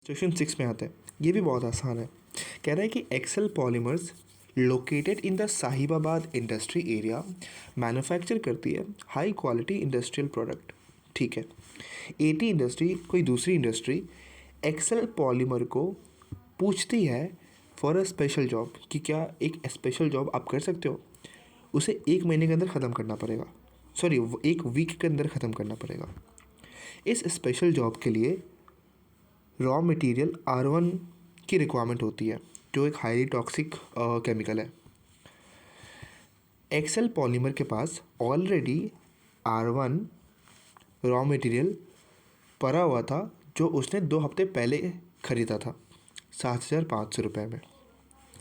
Section 6 में आता है, ये भी बहुत आसान है। कह रहा है कि Excel polymers located in the Sahibabad industry area manufacture करती है हाई क्वालिटी इंडस्ट्रियल प्रोडक्ट। ठीक है, एटी इंडस्ट्री कोई दूसरी इंडस्ट्री एक्सेल पॉलीमर को पूछती है फॉर अ स्पेशल जॉब कि क्या एक स्पेशल जॉब आप कर सकते हो, उसे 1 महीने के अंदर ख़त्म करना पड़ेगा, सॉरी 1 वीक के अंदर ख़त्म करना पड़ेगा। इस स्पेशल जॉब के लिए रॉ मटेरियल R1 की रिक्वायरमेंट होती है, जो एक हाईली टॉक्सिक केमिकल है। एक्सेल पॉलीमर के पास ऑलरेडी R1 रॉ मटेरियल पड़ा हुआ था, जो उसने 2 हफ्ते पहले ख़रीदा था 7,500 रुपये में।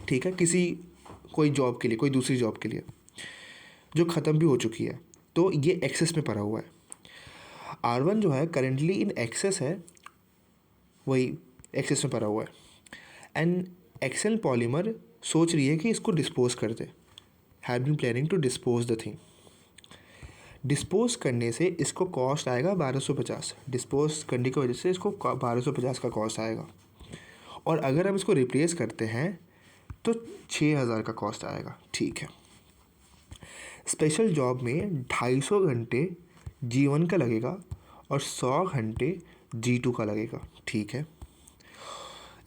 ठीक है, किसी कोई जॉब के लिए, कोई दूसरी जॉब के लिए जो ख़त्म भी हो चुकी है, तो ये एक्सेस में पड़ा हुआ है। R1 जो है करेंटली इन एक्सेस है, वही एक्सेस में पड़ा हुआ है। एंड एक्सेल पॉलीमर सोच रही है कि इसको डिस्पोज कर दे, have been planning to dispose the thing. Dispose करने से इसको कॉस्ट आएगा 1250, डिस्पोज करने की वजह से इसको 1250 का कॉस्ट आएगा। और अगर हम इसको रिप्लेस करते हैं तो 6,000 का कॉस्ट आएगा। ठीक है, स्पेशल जॉब में 250 घंटे G1 का लगेगा और 100 घंटे G2 का लगेगा। ठीक है,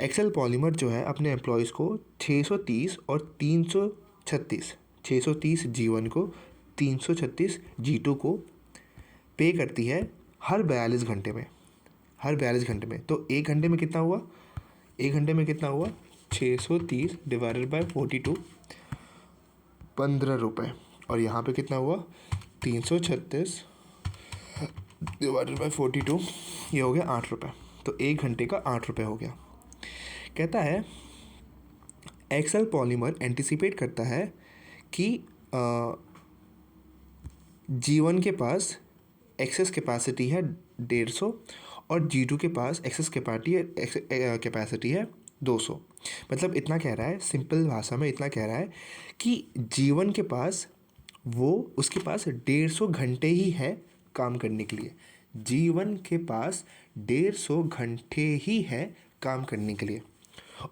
एक्सेल पॉलीमर जो है अपने एम्प्लॉयज़ को 630 और 336, 630 G1 को, 336 G2 को पे करती है हर 42 घंटे में, हर 42 घंटे में। तो 1 घंटे में कितना हुआ, 1 घंटे में कितना हुआ, 630 डिवाइडेड बाय 42, 15 रुपये। और यहाँ पे कितना हुआ, 336 डिवाइडेड बाय 42, ये हो गया 8 रुपये। तो 1 घंटे का 8 रुपये हो गया। कहता है एक्सेल पॉलीमर एंटिसिपेट करता है कि G1 के पास एक्सेस कैपेसिटी है 150 और G2 के पास एक्सेस कैपेसिटी है 200। मतलब इतना कह रहा है, सिंपल भाषा में इतना कह रहा है कि G1 के पास उसके पास 150 घंटे ही है काम करने के लिए। G1 के पास 150 घंटे ही है काम करने के लिए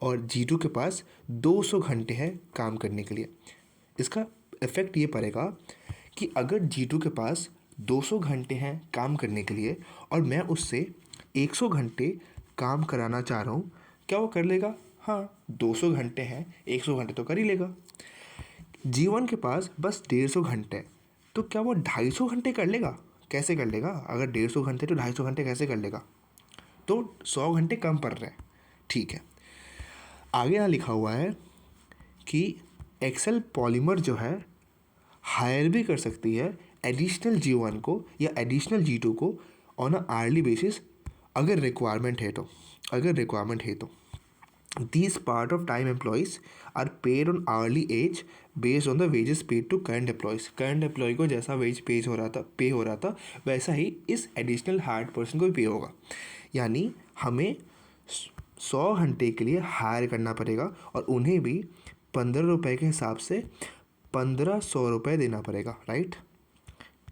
और G2 के पास 200 घंटे हैं काम करने के लिए। इसका इफ़ेक्ट ये पड़ेगा कि अगर G2 के पास 200 घंटे हैं काम करने के लिए और मैं उससे 100 घंटे काम कराना चाह रहा हूँ, क्या वो कर लेगा? हाँ, 200 घंटे हैं, 100 घंटे तो कर ही लेगा। G1 के पास बस 150 घंटे हैं, तो क्या वो 250 घंटे कर लेगा? कैसे कर लेगा? अगर 150 घंटे तो 250 घंटे कैसे कर लेगा? तो 100 घंटे कम पड़ रहे हैं। ठीक है, आगे यहाँ लिखा हुआ है कि एक्सेल पॉलीमर जो है हायर भी कर सकती है एडिशनल G1 को या एडिशनल G2 को ऑन अ आर्ली बेसिस, अगर रिक्वायरमेंट है तो These part of time employees are paid on hourly age based on the wages paid to current employees। Current employee को जैसा वेज पे हो रहा था वैसा ही इस एडिशनल हायर्ड पर्सन को भी पे होगा। यानी हमें 100 घंटे के लिए हायर करना पड़ेगा और उन्हें भी 15 रुपये के हिसाब से 1500 रुपये देना पड़ेगा, राइट?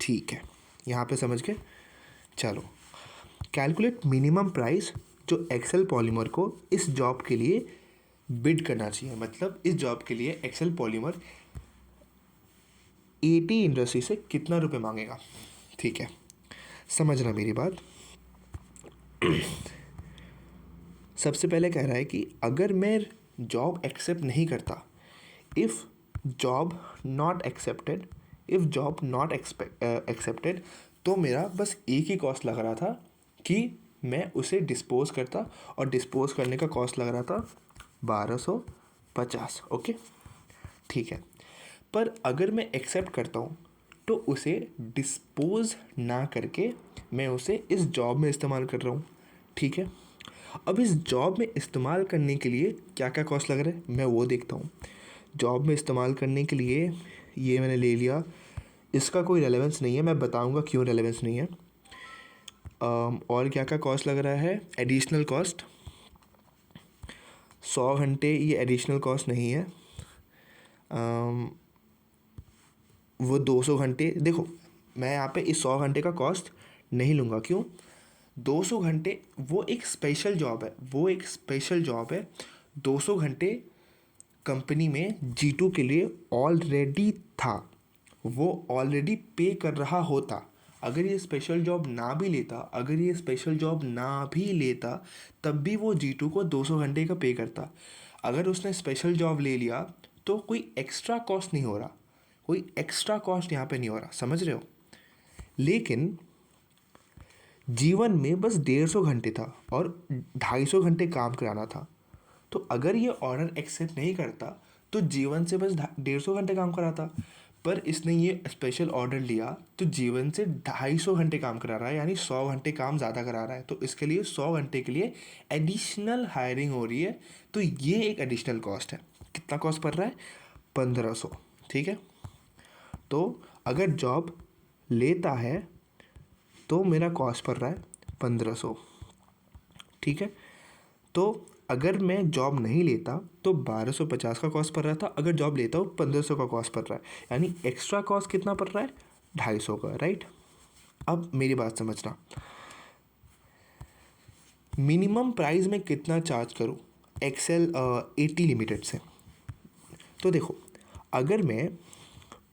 ठीक है, यहाँ पे समझ गए? चलो, कैलकुलेट मिनिमम प्राइस जो एक्सेल पॉलीमर को इस जॉब के लिए बिड करना चाहिए। मतलब इस जॉब के लिए एक्सेल पॉलीमर एटी इंडस्ट्री से कितना रुपए मांगेगा। ठीक है, समझना मेरी बात। सबसे पहले कह रहा है कि अगर मैं जॉब एक्सेप्ट नहीं करता, इफ़ जॉब नॉट एक्सेप्टेड, तो मेरा बस एक ही कॉस्ट लग रहा था कि मैं उसे डिस्पोज करता और डिस्पोज करने का कॉस्ट लग रहा था 1250। ओके, ठीक है। पर अगर मैं एक्सेप्ट करता हूँ तो उसे डिस्पोज ना करके मैं उसे इस जॉब में इस्तेमाल कर रहा हूँ। ठीक है, अब इस जॉब में इस्तेमाल करने के लिए क्या क्या कॉस्ट लग रहा है मैं वो देखता हूँ। जॉब में इस्तेमाल करने के लिए ये मैंने ले लिया, इसका कोई रेलेवेंस नहीं है, मैं बताऊँगा क्यों रेलेवेंस नहीं है। और क्या क्या कॉस्ट लग रहा है? एडिशनल कॉस्ट 100 घंटे, ये एडिशनल कॉस्ट नहीं है। वो 200 घंटे, देखो मैं यहाँ पे इस 100 घंटे का कॉस्ट नहीं लूँगा। क्यों? 200 घंटे वो एक स्पेशल जॉब है, वो एक स्पेशल जॉब है। 200 घंटे कंपनी में G2 के लिए ऑलरेडी था, वो ऑलरेडी पे कर रहा होता। अगर ये स्पेशल जॉब ना भी लेता, अगर ये स्पेशल जॉब ना भी लेता, तब भी वो G2 को 200 घंटे का पे करता। अगर उसने स्पेशल जॉब ले लिया तो कोई एक्स्ट्रा कॉस्ट नहीं हो रहा, कोई एक्स्ट्रा कॉस्ट यहाँ पे नहीं हो रहा, समझ रहे हो। लेकिन जीवन में बस 150 घंटे था और 250 घंटे काम कराना था। तो अगर ये ऑर्डर एक्सेप्ट नहीं करता तो जीवन से बस 150 घंटे काम कराता, पर इसने ये स्पेशल ऑर्डर लिया तो जीवन से 250 घंटे काम करा रहा है, यानी 100 घंटे काम ज़्यादा करा रहा है। तो इसके लिए 100 घंटे के लिए एडिशनल हायरिंग हो रही है, तो ये एक एडिशनल कॉस्ट है। कितना कॉस्ट पड़ रहा है? 1500। ठीक है, तो अगर जॉब लेता है तो मेरा कॉस्ट पड़ रहा है 1500। ठीक है, तो अगर मैं जॉब नहीं लेता तो 1250 का कॉस्ट पड़ रहा था, अगर जॉब लेता हूँ 1500 का कॉस्ट पड़ रहा है, यानी एक्स्ट्रा कॉस्ट कितना पड़ रहा है? 250 का, राइट। अब मेरी बात समझना, मिनिमम प्राइस में कितना चार्ज करूँ एक्सेल 80 लिमिटेड से? तो देखो, अगर मैं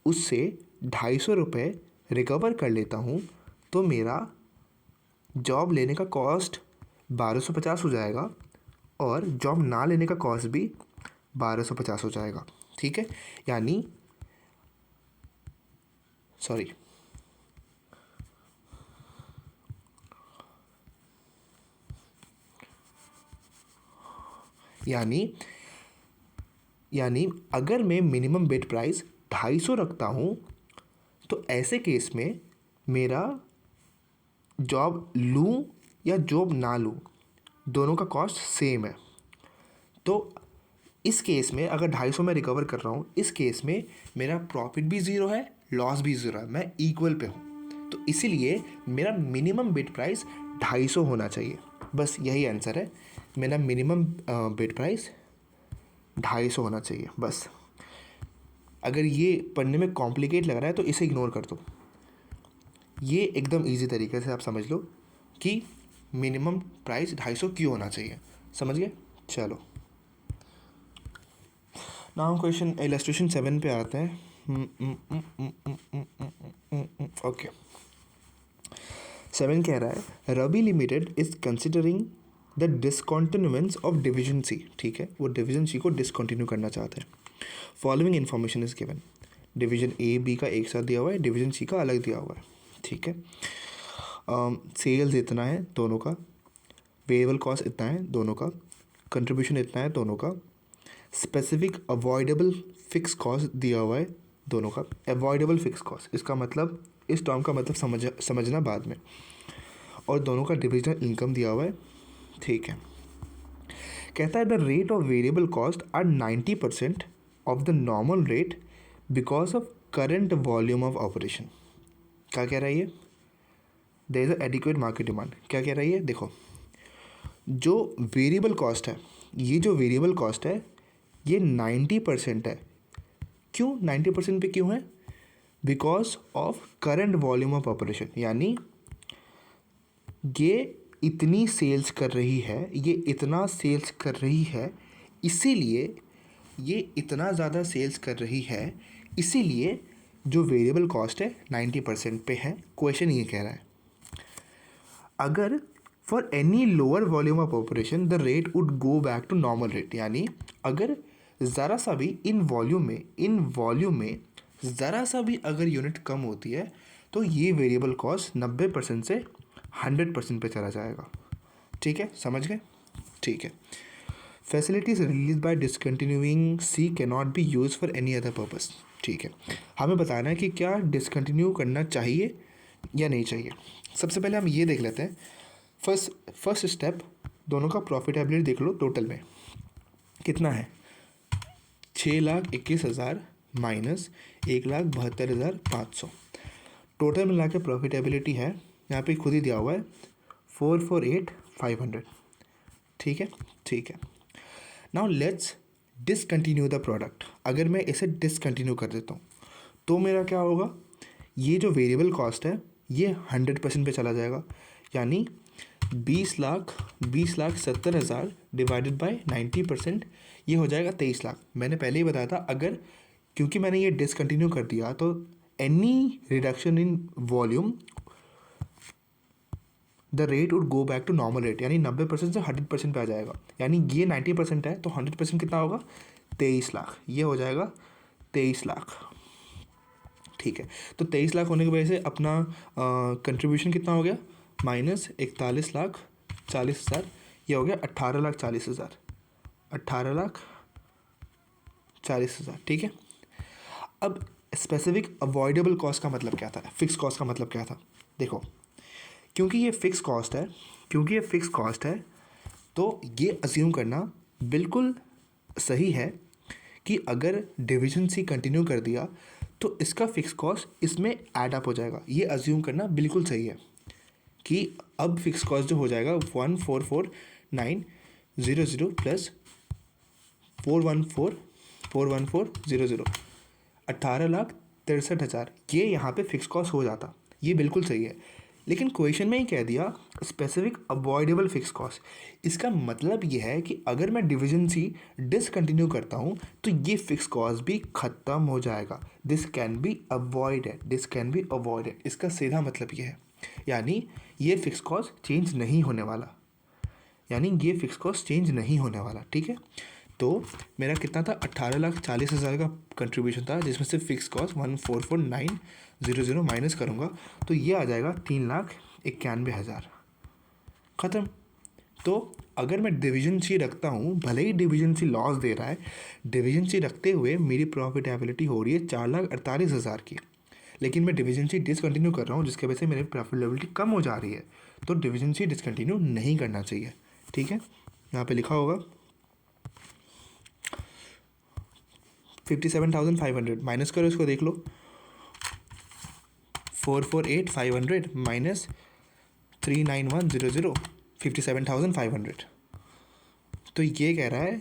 उससे 250 रुपये रिकवर कर लेता हूँ तो मेरा जॉब लेने का कॉस्ट 1250 हो जाएगा और जॉब ना लेने का कॉस्ट भी 1250 हो जाएगा। ठीक है, यानी सॉरी यानी अगर मैं मिनिमम बिड प्राइस 250 रखता हूँ तो ऐसे केस में मेरा जॉब लूँ या जॉब ना लूँ, दोनों का कॉस्ट सेम है। तो इस केस में अगर 250 में रिकवर कर रहा हूँ, इस केस में मेरा प्रॉफिट भी ज़ीरो है, लॉस भी ज़ीरो है, मैं इक्वल पे हूँ। तो इसीलिए मेरा मिनिमम बिड प्राइस 250 होना चाहिए, बस यही आंसर है। मेरा मिनिमम बिड प्राइस 250 होना चाहिए बस। अगर ये पढ़ने में कॉम्प्लिकेट लग रहा है तो इसे इग्नोर कर दो, ये एकदम इजी तरीके से आप समझ लो कि मिनिमम प्राइस 250 क्यों होना चाहिए। समझ गए? चलो, नाउ क्वेश्चन इलस्ट्रेशन 7 पे आते हैं। ओके, 7 कह रहा है Ravi limited is considering the discontinuance of division C. ठीक है, वो डिवीजन सी को डिसकॉन्टिन्यू करना चाहते हैं। Following information is given, division A B का एक साथ दिया हुआ है, डिवीजन सी का अलग दिया हुआ है। ठीक है, सेल्स इतना है दोनों का, वेरिएबल कॉस्ट इतना है दोनों का, कंट्रीब्यूशन इतना है दोनों का, स्पेसिफिक अवॉइडेबल फिक्स कॉस्ट दिया हुआ है दोनों का। अवॉइडेबल फिक्स कॉस्ट, इसका मतलब, इस टर्म का मतलब समझना बाद में, और दोनों का डिविजनल इनकम दिया हुआ है। ठीक है, कहता है the rate of variable cost are 90% of the normal rate because of current volume of operation. क्या कह रहा है ये? There is a adequate market demand. क्या कह रहा है ये? देखो, जो वेरिएबल कॉस्ट है, ये जो वेरिएबल कॉस्ट है ये 90% है। क्यों 90% पे क्यों है? Because of current volume of operation, यानी ये इतनी सेल्स कर रही है, ये इतना सेल्स कर रही है, इसीलिए ये इतना ज़्यादा सेल्स कर रही है, इसीलिए जो वेरिएबल कॉस्ट है 90% पे है। क्वेश्चन ये कह रहा है अगर for any lower volume of operation the rate would go back to normal rate, यानी अगर ज़रा सा भी इन वॉल्यूम में ज़रा सा भी अगर यूनिट कम होती है तो ये वेरिएबल कॉस्ट 90% से 100% पे चला जाएगा। ठीक है, समझ गए? ठीक है, facilities release by discontinuing C can not be use for any other purpose. ठीक है, हमें बताना है कि क्या डिसकंटिन्यू करना चाहिए या नहीं चाहिए। सबसे पहले हम ये देख लेते हैं, फर्स्ट स्टेप, दोनों का प्रॉफिटेबिलिटी देख लो। टोटल में कितना है? 6,21,000 माइनस 1,72,500, टोटल मिला के प्रॉफिटेबिलिटी है, यहाँ पे खुद ही दिया हुआ है 448,500। ठीक है, ठीक है। Now let's discontinue the product. अगर मैं इसे डिसकंटिन्यू कर देता हूँ तो मेरा क्या होगा? ये जो वेरिएबल कॉस्ट है ये 100% पे चला जाएगा, यानी 20,70,000 डिवाइडेड बाय 90%, ये हो जाएगा 23 लाख। मैंने पहले ही बताया था, अगर क्योंकि मैंने ये डिसकंटिन्यू कर दिया तो any reduction in volume the rate would go back to normal rate, यानी 90% से 100% पे आ जाएगा। यानी ये 90% है तो 100% कितना होगा? 23 लाख। ये हो जाएगा 23 लाख। ठीक है, तो 23 लाख होने की वजह से अपना कंट्रीब्यूशन कितना हो गया? -41,40,40,000, ये हो गया 18,40,000। 18,40,000, ठीक है। अब स्पेसिफिक अवॉइडेबल कॉस्ट का मतलब क्या था, फिक्स कॉस्ट का मतलब क्या था? देखो, क्योंकि ये फिक्स कॉस्ट है तो ये अज्यूम करना बिल्कुल सही है कि अगर डिवीजन सी कंटिन्यू कर दिया तो इसका फिक्स कॉस्ट इसमें ऐड अप हो जाएगा। ये अज्यूम करना बिल्कुल सही है कि अब फिक्स कॉस्ट जो हो जाएगा 144,900 प्लस 414,414,000, 18,63,000, ये यहाँ पे फिक्स कॉस्ट हो जाता। ये बिल्कुल सही है, लेकिन क्वेश्चन में ही कह दिया स्पेसिफिक अवॉइडेबल फिक्स कॉस्ट। इसका मतलब ये है कि अगर मैं डिवीजन सी डिसकंटिन्यू करता हूँ तो ये फिक्स कॉस्ट भी ख़त्म हो जाएगा। दिस कैन बी अवॉइडेड, इसका सीधा मतलब ये है, यानी ये फिक्स कॉस्ट चेंज नहीं होने वाला, ठीक है। तो मेरा कितना था? 18,40,000 का कंट्रीब्यूशन था, जिसमें से फिक्स कॉस्ट 144,900 माइनस करूँगा तो ये आ जाएगा 3,91,000। ख़त्म। तो अगर मैं डिवीजन सी रखता हूँ, भले ही डिवीजन सी लॉस दे रहा है, डिवीजन सी रखते हुए मेरी प्रॉफिटेबिलिटी हो रही है 4,48,000 की, लेकिन मैं डिवीजन सी डिसकंटिन्यू कर रहा हूँ जिसकी वजह से मेरी प्रॉफिटेबिलिटी कम हो जा रही है, तो डिवीजन सी डिसकंटिन्यू नहीं करना चाहिए, ठीक है। यहाँ पे लिखा होगा 57,500 माइनस करो, इसको देख लो, 448,500 माइनस 391,000, 57,500। तो ये कह रहा है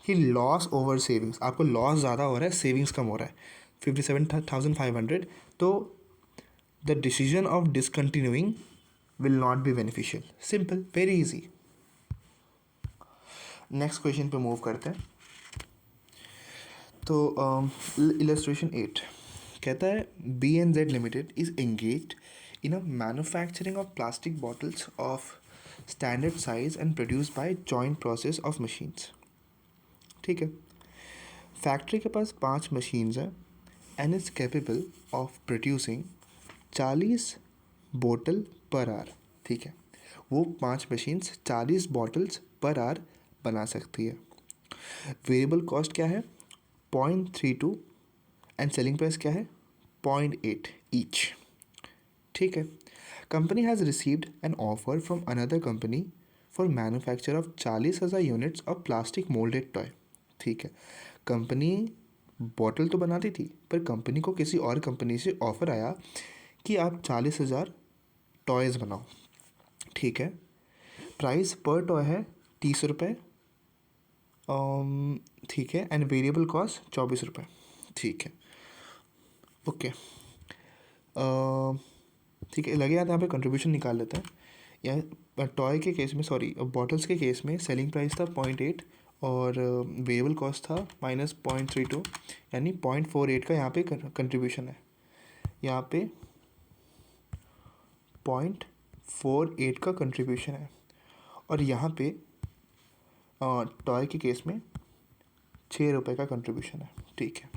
कि लॉस ओवर सेविंग्स, आपको लॉस ज़्यादा हो रहा है, सेविंग्स कम हो रहा है, 57,500। तो the decision of discontinuing will not be beneficial. Simple, very easy. Next question पे मूव करते हैं। तो इलस्ट्रेशन 8 कहता है BNZ limited is engaged in a manufacturing of plastic bottles of standard size and produce by joint process of machines. ठीक है, factory के पास 5 machines हैं and is capable of producing 40 बोतल पर आवर। ठीक है, वो 5 मशीन्स 40 बॉटल्स पर आवर बना सकती है। वेरिएबल कॉस्ट क्या है? 0.32 एंड सेलिंग प्राइस क्या है? 0.8 ईच। ठीक है, company has received an offer from another company for manufacture of 40,000 units of plastic moulded toy. ठीक है, कंपनी बॉटल तो बनाती थी, पर कंपनी को किसी और कंपनी से ऑफ़र आया कि आप 40,000 टॉयज़ बनाओ। ठीक है, प्राइस पर टॉय है 30 रुपये, ठीक है, एंड वेरिएबल कॉस्ट 24 रुपये। ठीक है, ओके, ठीक है, लगे यार यहाँ पे कंट्रीब्यूशन निकाल लेते हैं। या टॉय के केस में, सॉरी बॉटल्स के केस में सेलिंग प्राइस था 0.8 और वेरिएबल कॉस्ट था -0.32, यानी 0.48 का यहाँ पे कंट्रीब्यूशन है। यहाँ पे 0.48 का कंट्रीब्यूशन है, और यहाँ पे टॉय के केस में 6 रुपये का कंट्रीब्यूशन है। ठीक है,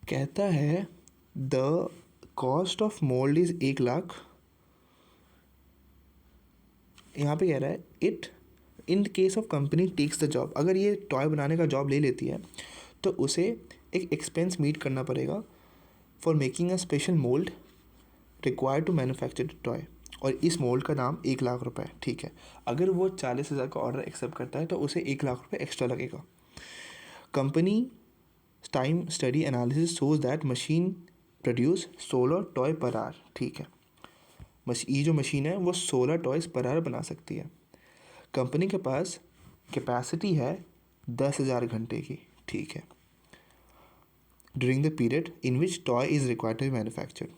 कहता है the cost of mould is 1 lakh. यहाँ पे कह रहा है it in case of company takes the job, अगर ये टॉय बनाने का जॉब ले लेती है तो उसे एक एक्सपेंस मीट करना पड़ेगा for making a special mould required to manufacture toy, और इस मोल्ड का दाम 1 लाख रुपए। ठीक है, अगर वो 40,000 का ऑर्डर एक्सेप्ट करता है तो उसे 1 लाख रुपए एक्स्ट्रा लगेगा। Company time study analysis shows that machine produce 16 toy per hour. ठीक है, ये जो मशीन है वो 16 टॉयज़ पर आवर बना सकती है। कंपनी के पास कैपेसिटी है 10,000 घंटे की। ठीक है, during the period in which toy is required to be manufactured,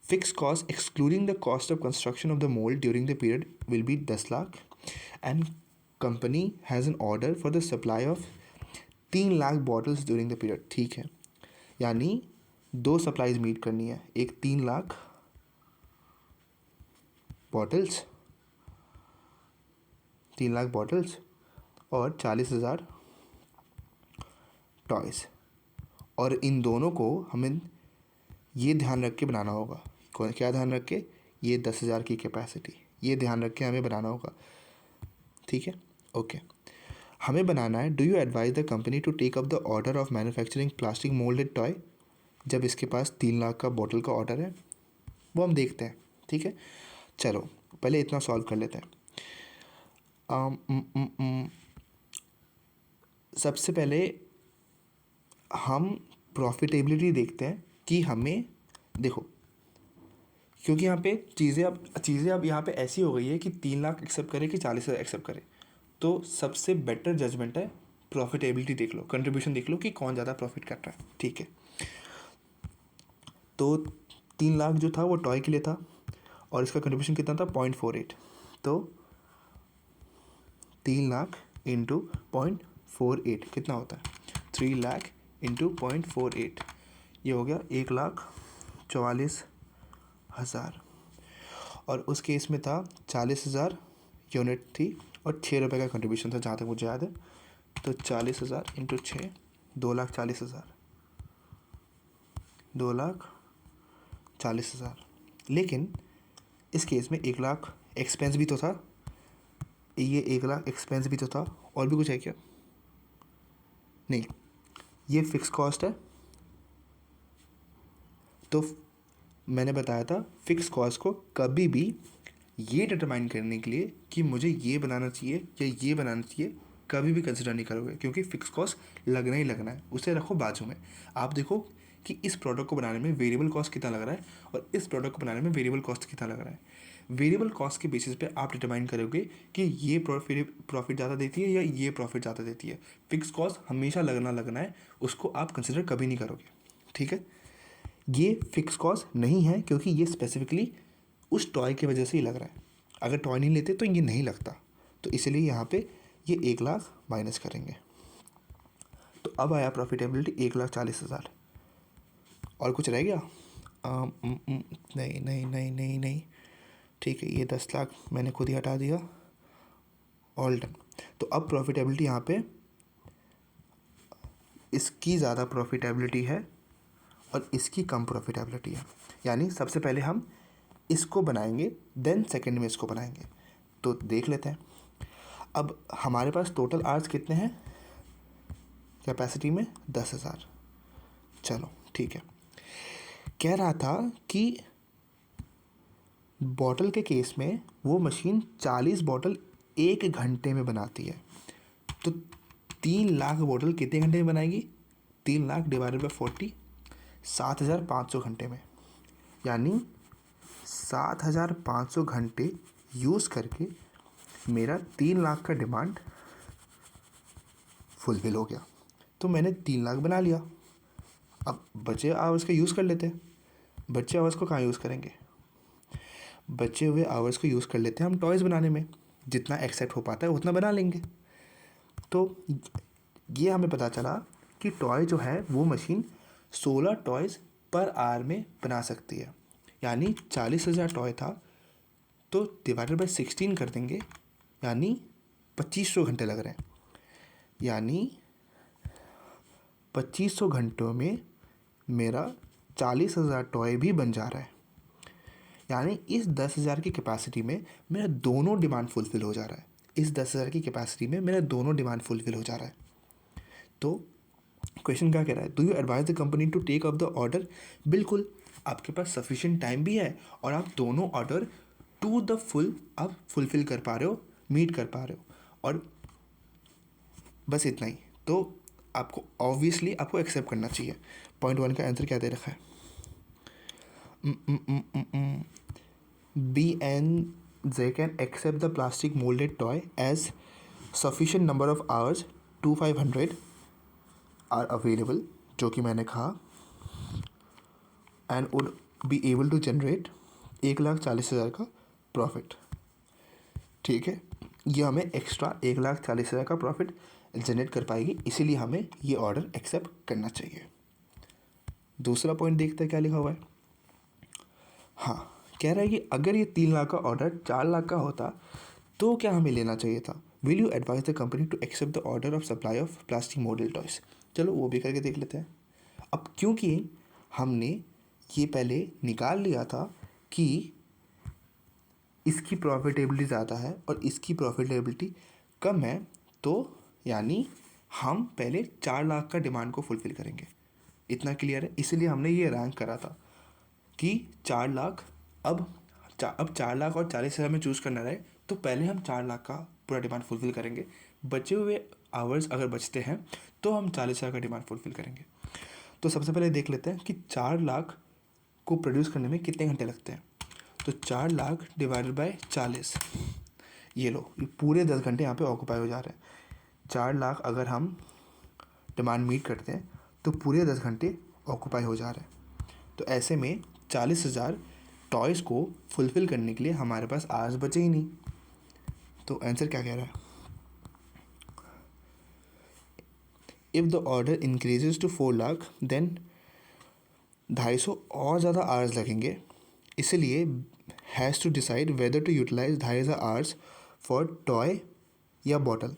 fix cost excluding the cost of construction of the mould during the period will be 10 lakh and company has an order for the supply of 3 lakh bottles during the period. ठीक है, यानी 2 supplies meet करनी है, एक 3 lakh bottles, 3 lakh bottles और 40,000 toys. और इन दोनों को हमें ये ध्यान रख के बनाना होगा। क्या ध्यान रख के? ये 10,000 की कैपेसिटी, ये ध्यान रख के हमें बनाना होगा। ठीक है, ओके। हमें बनाना है, do you advise the company to take up the order of manufacturing plastic moulded toy. जब इसके पास 3 लाख का बॉटल का ऑर्डर है, वो हम देखते हैं। ठीक है, चलो पहले इतना सॉल्व कर लेते हैं। सबसे पहले हम प्रॉफिटेबिलिटी देखते हैं कि हमें, देखो क्योंकि यहाँ पे चीज़ें अब यहाँ पे ऐसी हो गई है कि 3 लाख एक्सेप्ट करे कि 40,000 एक्सेप्ट करे, तो सबसे बेटर जजमेंट है प्रॉफिटेबिलिटी देख लो, कंट्रीब्यूशन देख लो कि कौन ज़्यादा प्रॉफिट कर रहा है। ठीक है, तो 3 लाख जो था वो टॉय के लिए था और इसका कंट्रीब्यूशन कितना था? 0.48। तो 3 लाख इंटू 0.48 कितना होता है? 3 लाख इंटू 0.48, ये हो गया 1,44,000। और उस केस में था 40,000 यूनिट थी और 6 रुपये का कंट्रीब्यूशन था जहाँ तक मुझे याद है। तो 40,000 इंटू 6, 2,40,000, 2,40,000। लेकिन इस केस में 1 लाख एक्सपेंस भी तो था, ये 1 लाख एक्सपेंस भी तो था। और भी कुछ है क्या? नहीं, ये फिक्स कॉस्ट है। तो मैंने बताया था फिक्स कॉस्ट को कभी भी ये डिटरमाइन करने के लिए कि मुझे ये बनाना चाहिए या ये बनाना चाहिए, कभी भी कंसिडर नहीं करोगे, क्योंकि फ़िक्स कॉस्ट लगना ही लगना है, उसे रखो बाजू में। आप देखो कि इस प्रोडक्ट को बनाने में वेरिएबल कॉस्ट कितना लग रहा है और इस प्रोडक्ट को बनाने में वेरिएबल कॉस्ट कितना लग रहा है। वेरिएबल कॉस्ट के बेसिस पे आप डिटरमाइन करोगे कि ये प्रॉफिट ज़्यादा देती है या ये प्रॉफिट ज़्यादा देती है। फिक्स कॉस्ट हमेशा लगना है, उसको आप कंसिडर कभी नहीं करोगे। ठीक है, ये फिक्स कॉस्ट नहीं है क्योंकि ये स्पेसिफिकली उस टॉय की वजह से ही लग रहा है। अगर टॉय नहीं लेते तो ये नहीं लगता, तो इसलिए यहाँ पे ये 1 लाख माइनस करेंगे। तो अब आया प्रॉफिटेबिलिटी 1,40,000। और कुछ रह गया? नहीं नहीं नहीं नहीं नहीं, ठीक है, ये 10 लाख मैंने खुद ही हटा दिया। All done. तो अब प्रॉफिटेबिलिटी यहाँ पे इसकी ज़्यादा प्रॉफिटेबिलिटी है और इसकी कम प्रॉफिटेबिलिटी है। यानी सबसे पहले हम इसको बनाएंगे, देन सेकंड में इसको बनाएंगे। तो देख लेते हैं। अब हमारे पास टोटल आवर्स कितने हैं कैपेसिटी में? 10,000। चलो ठीक है, कह रहा था कि बॉटल के केस में वो मशीन 40 बॉटल 1 घंटे में बनाती है। तो 3 लाख बॉटल कितने घंटे में बनाएगी? 3 लाख डिवाइडेड बाई 40, 7,500 घंटे में। यानी 7,500 घंटे यूज़ करके मेरा 3 लाख का डिमांड फुलफिल हो गया। तो मैंने 3 लाख बना लिया। अब बचे आवर्स का यूज़ कर लेते हैं। बचे आवर्स को कहाँ यूज़ करेंगे? बचे हुए आवर्स को यूज़ कर लेते हैं हम टॉयज़ बनाने में। जितना एक्सेप्ट हो पाता है उतना बना लेंगे। तो ये हमें पता चला कि टॉय जो है वो मशीन 16 टॉयज़ पर आवर में बना सकती है। यानी 40,000 टॉय था तो डिवाइडेड बाई 16 कर देंगे, यानी 2500 घंटे लग रहे हैं। यानी 2500 घंटों में मेरा 40,000 टॉय भी बन जा रहा है। यानी इस 10,000 की कैपेसिटी में मेरा दोनों डिमांड फुलफिल हो जा रहा है। इस 10,000 की कैपेसिटी में मेरा दोनों डिमांड फुलफिल हो जा रहा है। तो क्वेश्चन क्या कह रहा है? Do you advise the company to take up the order? बिल्कुल, आपके पास सफिशिएंट टाइम भी है और आप दोनों ऑर्डर टू द फुल आप फुलफिल कर पा रहे हो, मीट कर पा रहे हो। और बस इतना ही। तो आपको ऑब्वियसली आपको एक्सेप्ट करना चाहिए। पॉइंट 1 का आंसर क्या दे रखा है? B and they can accept the plastic molded toy as sufficient number of hours 2,500 are available, जो कि मैंने कहा, and would be able to generate 1,40,000 का प्रॉफिट। ठीक है, ये हमें एक्स्ट्रा 1,40,000 का प्रॉफिट जनरेट कर पाएगी, इसीलिए हमें ये ऑर्डर एक्सेप्ट करना चाहिए। दूसरा पॉइंट देखते हैं क्या लिखा हुआ है। हाँ, कह रहा है कि अगर ये 3 लाख का ऑर्डर 4 लाख का होता तो क्या हमें लेना चाहिए था। Will you advise the company to accept the order of supply of plastic model toys. चलो वो भी करके देख लेते हैं। अब क्योंकि हमने ये पहले निकाल लिया था कि इसकी प्रॉफिटेबिलिटी ज़्यादा है और इसकी प्रॉफिटेबिलिटी कम है, तो यानी हम पहले 4 लाख का डिमांड को फुलफ़िल करेंगे। इतना क्लियर है, इसीलिए हमने ये रैंक करा था कि 4 लाख। अब 4 लाख और 40,000 में चूज़ करना रहे तो पहले हम 4 लाख का पूरा डिमांड फुलफ़िल करेंगे। बचे हुए आवर्स अगर बचते हैं तो हम 40,000 का डिमांड फुलफ़िल करेंगे। तो सबसे पहले देख लेते हैं कि 4 लाख को प्रोड्यूस करने में कितने घंटे लगते हैं। तो 4 लाख डिवाइडेड बाय 40, ये लो, ये पूरे 10 घंटे यहाँ पे ऑक्यूपाई हो जा रहे हैं। 4 लाख अगर हम डिमांड मीट करते हैं तो पूरे 10 घंटे ऑक्यूपाई हो जा रहे हैं। तो ऐसे में 40,000 टॉयज़ को फुलफ़िल करने के लिए हमारे पास आवर्स बचे ही नहीं। तो आंसर क्या कह रहा है, if the order increases to 4 lakh then 250 और ज़्यादा आवर्स लगेंगे, इसलिए has to decide whether to utilise 250 hours for toy या बॉटल।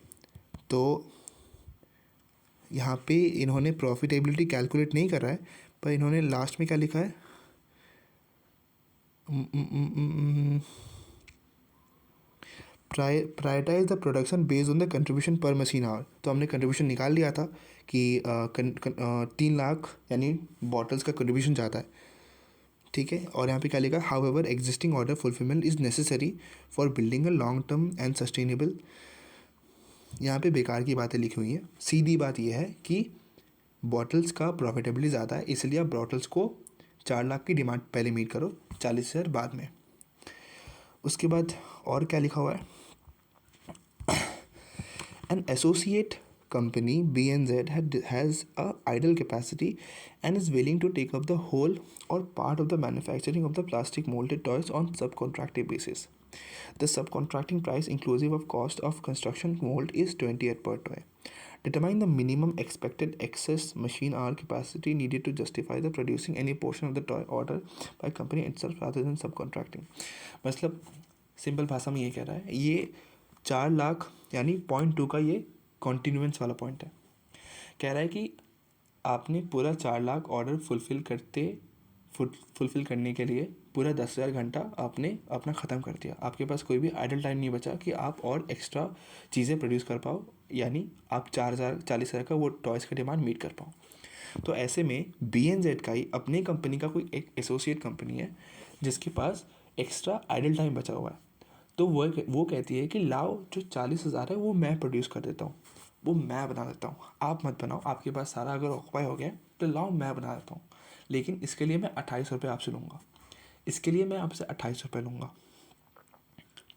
तो यहाँ पे इन्होंने प्रॉफिटेबिलिटी कैलकुलेट नहीं कर रहा है, पर इन्होंने लास्ट में क्या लिखा है, prioritise the production based on the contribution per machine hour. तो हमने कंट्रीब्यूशन निकाल लिया था कि 3 लाख यानी बॉटल्स का कंट्रीब्यूशन ज़्यादा है। ठीक है, और यहाँ पे क्या लिखा, how ever existing order fulfilment is necessary for building a long term and sustainable. यहाँ पे बेकार की बातें लिखी हुई हैं। सीधी बात यह है कि बॉटल्स का प्रॉफिटेबिलिटी ज़्यादा है, इसलिए आप बॉटल्स को 4 लाख की डिमांड पहले मीट करो, 40,000 बाद में। उसके बाद और क्या लिखा हुआ है, an associate company BNZ has a idle capacity and is willing to take up the whole or part of the manufacturing of the plastic molded toys on subcontracting basis. The subcontracting price inclusive of cost of construction mold is 28 per toy. Determine the minimum expected excess machine hour capacity needed to justify the producing any portion of the toy order by company itself rather than subcontracting. मतलब simple भाषा में ये कह रहा है, ये 4 लाख यानी 0.2 का ये कॉन्टिन्यूएंस वाला पॉइंट है। कह रहा है कि आपने पूरा 4 लाख ऑर्डर फुलफ़िल करने के लिए पूरा 10,000 घंटा आपने अपना ख़त्म कर दिया। आपके पास कोई भी आइडल टाइम नहीं बचा कि आप और एक्स्ट्रा चीज़ें प्रोड्यूस कर पाओ, यानी आप 40,000 का वो टॉयज़ का डिमांड मीट कर पाओ। तो ऐसे में BNZ का ही अपने कंपनी का कोई एक एसोसिएट कंपनी है जिसके पास एक्स्ट्रा आइडल टाइम बचा हुआ है, तो वो कहती है कि लाओ जो 40,000 है वो मैं प्रोड्यूस कर देता हूँ, वो मैं बना देता हूँ, आप मत बनाओ। आपके पास सारा अगर ऑक्यूपाई हो गया तो लाओ मैं बना देता हूँ, लेकिन इसके लिए मैं 28 रुपये आपसे लूँगा, इसके लिए मैं आपसे 28 रुपये लूँगा।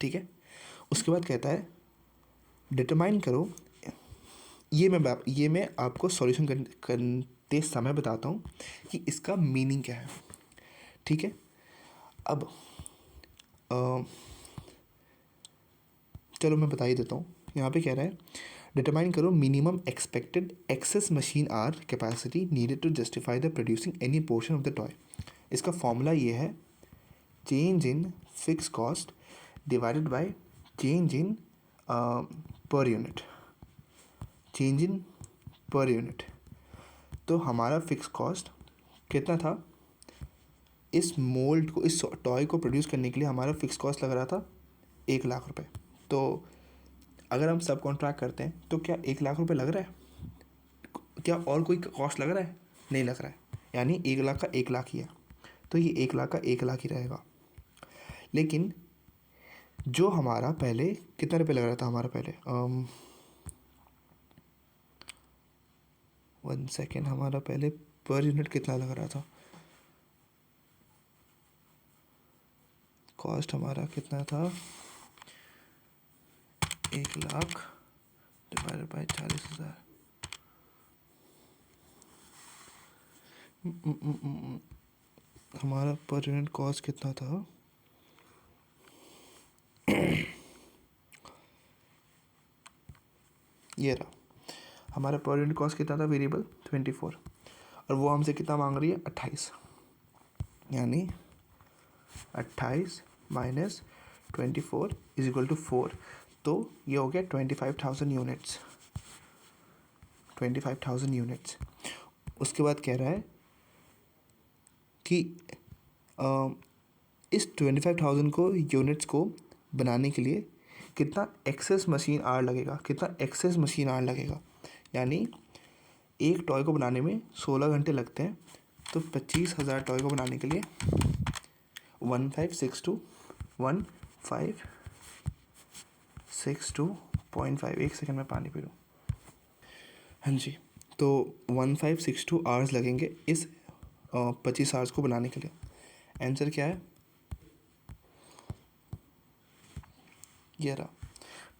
ठीक है, उसके बाद कहता है डिटरमाइन करो, ये मैं आपको सॉल्यूशन करते समय बताता हूँ कि इसका मीनिंग क्या है। ठीक है, अब चलो मैं बता ही देता हूँ। यहाँ पे कह रहा है डिटरमाइन करो minimum expected excess machine hour capacity needed to justify the producing any portion of the toy. इसका फॉर्मूला ये है, change in fix cost divided by change in per unit, change in per unit. तो हमारा fix cost कितना था, इस mould को, इस टॉय को प्रोड्यूस करने के लिए हमारा फिक्स कॉस्ट लग रहा था 1 लाख रुपये। तो अगर हम सब कॉन्ट्रैक्ट करते हैं तो क्या 1 लाख रुपये लग रहा है, क्या और कोई कॉस्ट लग रहा है, नहीं लग रहा है, यानी 1 लाख का 1 लाख ही है, तो ये 1 लाख का 1 लाख ही रहेगा। लेकिन जो हमारा पहले कितना रुपये लग रहा था, हमारा पहले 1 सेकेंड, हमारा पहले पर यूनिट कितना लग रहा था, कॉस्ट हमारा कितना था, 1 लाख डिवाइडेड बाय 40,000। हमारा पर यूनिट कॉस्ट कितना था, ये रहा हमारा पर यूनिट कॉस्ट कितना था वेरिएबल 24, और वो हमसे कितना मांग रही है 28, यानी 28 माइनस 24 इज इक्वल टू 4, तो ये हो गया 25,000 यूनिट्स, 25,000 यूनिट्स। उसके बाद कह रहा है कि इस 25,000 को यूनिट्स को बनाने के लिए कितना एक्सेस मशीन आवर लगेगा, कितना एक्सेस मशीन आवर लगेगा, यानी एक टॉय को बनाने में 16 घंटे लगते हैं, तो 25,000 टॉय को बनाने के लिए 1562.5, एक सेकंड में पानी पी लूँ। हाँ जी, तो 1562 आवर्स लगेंगे इस 25 आवर्स को बनाने के लिए। आंसर क्या है, ये रहा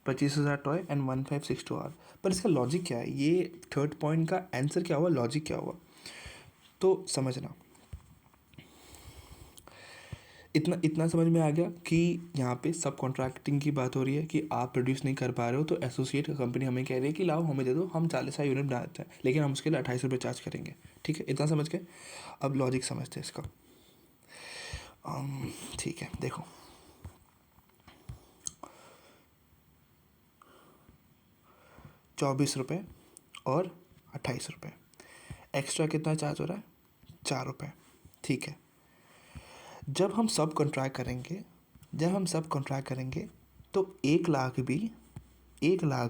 25,000 टॉय एंड 1562 आवर। पर इसका लॉजिक क्या है, ये थर्ड पॉइंट का आंसर क्या हुआ, लॉजिक क्या हुआ, तो समझना। इतना समझ में आ गया कि यहाँ पे सब कॉन्ट्रैक्टिंग की बात हो रही है कि आप प्रोड्यूस नहीं कर पा रहे हो, तो एसोसिएट कंपनी हमें कह रही है कि लाओ हमें दे दो, हम 40,000 यूनिट बना देते हैं, लेकिन हम उसके लिए 28 रुपये चार्ज करेंगे। ठीक है, इतना समझ गए। अब लॉजिक समझते हैं इसका। ठीक है, देखो 24 रुपये और 28 रुपये, एक्स्ट्रा कितना चार्ज हो रहा है, 4 रुपये। ठीक है, जब हम सब कॉन्ट्रैक्ट करेंगे तो 1 लाख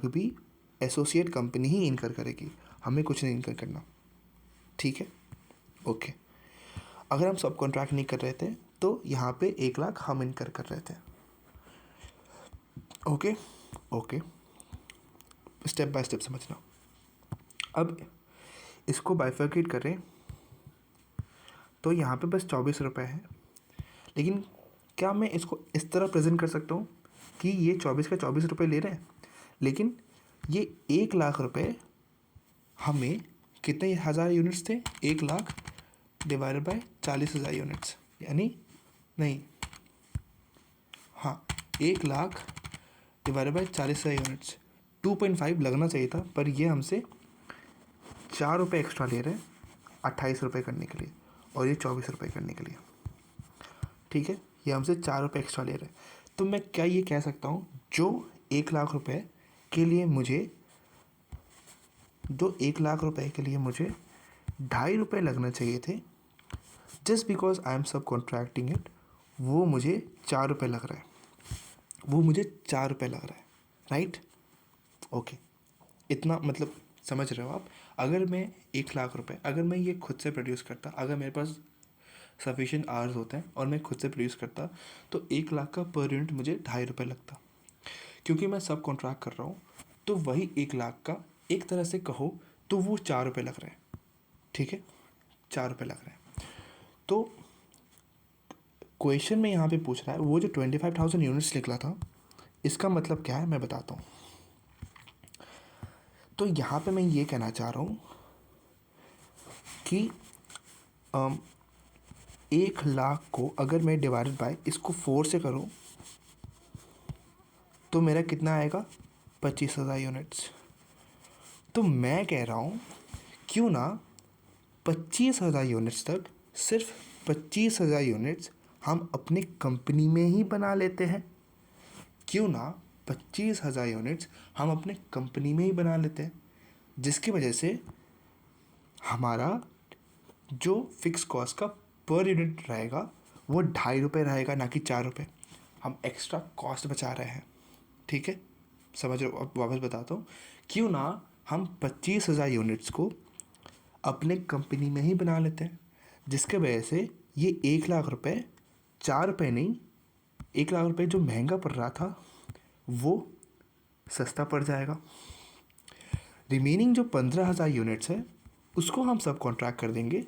भी एसोसिएट कंपनी ही इनकर करेगी, हमें कुछ नहीं इनकर करना। ठीक है, ओके। अगर हम सब कॉन्ट्रैक्ट नहीं कर रहे थे तो यहाँ पे 1 लाख हम इनकर कर रहे थे। ओके, स्टेप बाय स्टेप समझना। अब इसको बाइफर्केट करें तो यहाँ पे बस 24 रुपये है, लेकिन क्या मैं इसको इस तरह प्रेजेंट कर सकता हूँ कि ये 24 का 24 रुपये ले रहे हैं, लेकिन ये 1 लाख रुपये हमें कितने हज़ार यूनिट्स थे, 1 लाख डिवाइडेड बाय 40,000 यूनिट्स, यानी नहीं, हाँ 1 लाख डिवाइडेड बाय 40,000 यूनिट्स, 2.5 लगना चाहिए था, पर ये हमसे 4 रुपये एक्स्ट्रा ले रहे हैं 28 रुपये करने के लिए, और ये 24 रुपये करने के लिए। ठीक है, ये हमसे 4 रुपये एक्स्ट्रा ले रहे हैं, तो मैं क्या ये कह सकता हूँ, जो 1 लाख रुपये के लिए मुझे 2.5 रुपये लगना चाहिए थे, जस्ट बिकॉज आई एम सब कॉन्ट्रैक्टिंग इट, वो मुझे 4 रुपये लग रहा है, राइट। ओके, इतना मतलब समझ रहे हो आप। अगर मैं 1 लाख रुपये, अगर मैं ये खुद से प्रोड्यूस करता, अगर मेरे पास सफिशिएंट आवर्स होते हैं और मैं खुद से प्रोड्यूस करता, तो 1 लाख का पर यूनिट मुझे 2.5 रुपये लगता। क्योंकि मैं सब कॉन्ट्रैक्ट कर रहा हूँ, तो वही 1 लाख का एक तरह से कहो तो वो 4 रुपये लग रहे हैं। ठीक है, 4 रुपये लग रहे हैं। तो क्वेश्चन में यहाँ पे पूछ रहा है, वो जो 25,000 यूनिट्स निकला था, इसका मतलब क्या है मैं बताता हूँ। तो यहाँ पे मैं ये कहना चाह रहा हूँ कि 1 लाख को अगर मैं डिवाइडेड बाय इसको 4 से करूँ तो मेरा कितना आएगा, 25,000 यूनिट्स। तो मैं कह रहा हूँ क्यों ना 25,000 यूनिट्स तक, सिर्फ 25,000 यूनिट्स हम अपने कंपनी में ही बना लेते हैं। क्यों ना 25,000 यूनिट्स हम अपने कंपनी में ही बना लेते हैं, जिसकी वजह से हमारा जो फिक्स कॉस्ट का पर यूनिट रहेगा वो 2.5 रुपये रहेगा, ना कि 4 रुपये। हम एक्स्ट्रा कॉस्ट बचा रहे हैं। ठीक है, समझ रहे हो। अब वापस बताता हूँ, क्यों ना हम 25,000 यूनिट्स को अपने कंपनी में ही बना लेते हैं, जिसके वजह से ये 1 लाख रुपये 4 रुपये नहीं, 1 लाख रुपये जो महंगा पड़ रहा था वो सस्ता पड़ जाएगा। रिमेनिंग जो 15,000 यूनिट्स है उसको हम सब कॉन्ट्रैक्ट कर देंगे,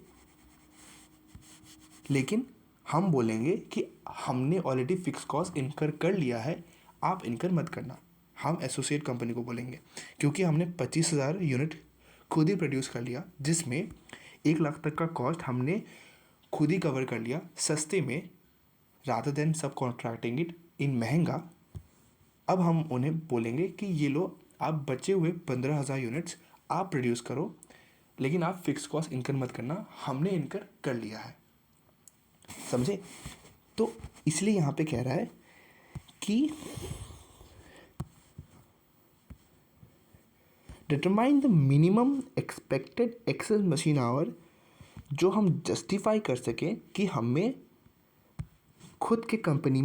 लेकिन हम बोलेंगे कि हमने ऑलरेडी फिक्स कॉस्ट इनकर कर लिया है, आप इनकर मत करना। हम एसोसिएट कंपनी को बोलेंगे, क्योंकि हमने 25,000 यूनिट खुद ही प्रोड्यूस कर लिया, जिसमें 1 लाख तक का कॉस्ट हमने खुद ही कवर कर लिया सस्ते में, रादर देन सब कॉन्ट्रैक्टिंग इट इन महंगा। अब हम उन्हें बोलेंगे कि ये लो, आप बचे हुए 15,000 यूनिट्स आप प्रोड्यूस करो, लेकिन आप फिक्स कॉस्ट इनकर मत करना, हमने इनकर कर लिया है। समझे? तो इसलिए यहाँ पे कह रहा है कि determine the minimum expected excess machine hour, जो हम जस्टिफाई कर सकें कि हमें खुद के कंपनी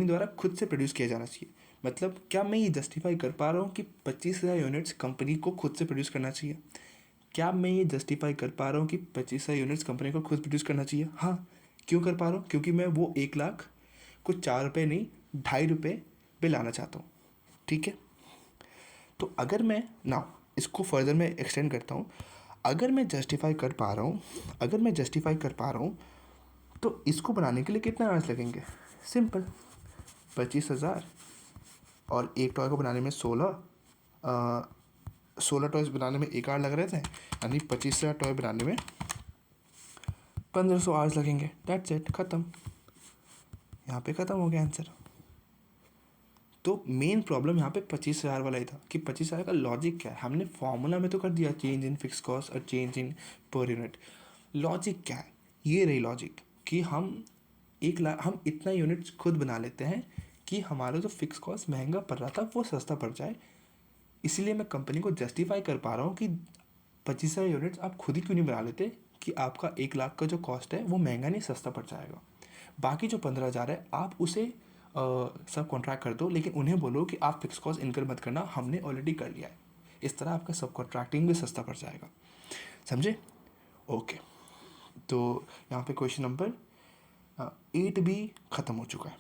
द्वारा खुद से प्रोड्यूस किया जाना चाहिए। मतलब क्या मैं ये जस्टिफाई कर पा रहा हूँ कि 25,000 यूनिट्स कंपनी को खुद से प्रोड्यूस करना चाहिए? क्या मैं ये जस्टिफाई कर पा रहा हूँ कि 25,000 यूनिट्स कंपनी को खुद प्रोड्यूस करना चाहिए? हाँ। क्यों कर पा रहा हूँ? क्योंकि मैं वो 1,00,000 को 4 रुपये नहीं, 2.5 रुपये पे लाना चाहता हूँ। ठीक है? तो अगर मैं इसको फर्दर मैं एक्सटेंड करता हूँ, अगर मैं जस्टिफाई कर पा रहा हूँ तो इसको बनाने के लिए कितना आवर्स लगेंगे? सिंपल, 25,000 और एक टॉय को बनाने में 16 टॉयज़ बनाने में 1 आवर लग रहे थे, यानी 25,000 टॉय बनाने में 1,500 आवर्स लगेंगे। दैट्स इट, ख़त्म। यहाँ पे ख़त्म हो गया आंसर। तो मेन प्रॉब्लम यहाँ पे 25,000 वाला ही था कि 25,000 का लॉजिक क्या है। हमने फॉर्मूला में तो कर दिया चेंज इन फिक्स कॉस्ट और change in per unit. Logic क्या है? ये रही लॉजिक कि हम 1,00,000 हम इतना यूनिट्स खुद बना लेते हैं कि हमारा जो फिक्स कॉस्ट महंगा पड़ रहा था वो सस्ता पड़ जाए। इसीलिए मैं कंपनी को जस्टिफाई कर पा रहा हूँ कि 25,000 यूनिट्स आप खुद ही क्यों नहीं बना लेते कि आपका 1,00,000 का जो कॉस्ट है वो महंगा नहीं सस्ता पड़ जाएगा। बाकी जो 15,000 है आप उसे सब कॉन्ट्रैक्ट कर दो, लेकिन उन्हें बोलो कि आप फिक्स कॉस्ट इनकर मत करना, हमने ऑलरेडी कर लिया है। इस तरह आपका सब कॉन्ट्रैक्टिंग भी सस्ता पड़ जाएगा। समझे? ओके। तो यहाँ पे क्वेश्चन नंबर 8 भी ख़त्म हो चुका है।